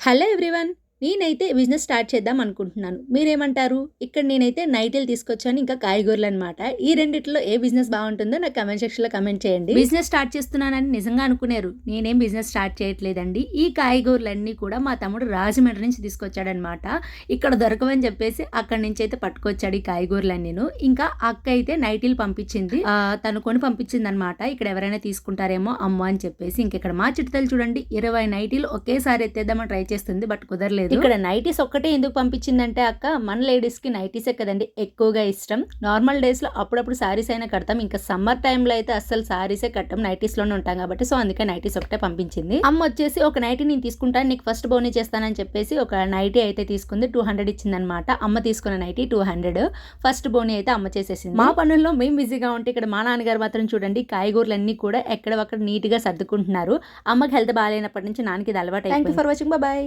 Hello everyone. నేనైతే business start చేద్దాం అనుకుంటున్నాను. మీరేమంటారు? ఇక్కడ నేనైతే నైటీలు తీసుకొచ్చాను, ఇంకా కాయగూరలనమాట. ఈ రెండిట్లో ఏ బిజినెస్ బావుంటుందో నాకు కామెంట్ సెక్షన్‌లో కామెంట్ చేయండి. బిజినెస్ స్టార్ట్ చేస్తున్నానని నిజంగా అనుకునేరు. నేనేం బిజినెస్ స్టార్ట్ చేయట్లేదండి. ఈ కాయగూరలన్నీ కూడా మా తమ్ముడు రాజమండ్రి నుంచి తీసుకొచ్చాడనమాట. ఇక్కడ దొరకవని చెప్పేసి అక్కడి నుంచి అయితే పట్టుకొచ్చాడు ఈ కాయగూరలన్నీను. ఇంకా అక్క అయితే నైటీలు పంపించింది. తను కొని పంపించిందనమాట. ఇక్కడ ఎవరైనా తీసుకుంటారేమో అమ్మో అని చెప్పేసి. ఇక్కడ మా చిట్టుతల్లి చూడండి 20 నైటీలు ఒకేసారి ఎత్తేద్దామని ట్రై చేస్తుంది. బట్ కుదరలేదు. ఇక్కడ నైటీస్ ఒక్కటే ఎందుకు పంపించిందంటే అక్క, మన లేడీస్ కి నైటీసే కదండి ఎక్కువగా ఇష్టం. నార్మల్ డేస్ లో అప్పుడప్పుడు సారీస్ అయినా కడతాం, ఇంకా సమ్మర్ టైంలో అయితే అస్సలు సారీసే కట్టం, నైటీస్ లోనే ఉంటాం కాబట్టి. సో అందుకే నైటీస్ ఒకటే పంపించింది. అమ్మ వచ్చేసి ఒక నైటీ నేను తీసుకుంటాను, నీకు ఫస్ట్ బోనీ చేస్తానని చెప్పేసి ఒక నైటీ అయితే తీసుకుంది. 200 ఇచ్చింది అనమాట. అమ్మ తీసుకున్న నైటీ 200. ఫస్ట్ బోనీ అయితే అమ్మ చేసేసింది. మా పనుల్లో మేము బిజీగా ఉంటే ఇక్కడ మా నాన్నగారు మాత్రం చూడండి కాయగూరలన్నీ కూడా ఎక్కడ నీట్ గా సర్దుకుంటున్నారు. అమ్మకి హెల్త్ బాగాలేనప్పటి నుంచి నాన్నకి ఇది అలవాటు. Thank you for watching. Bye.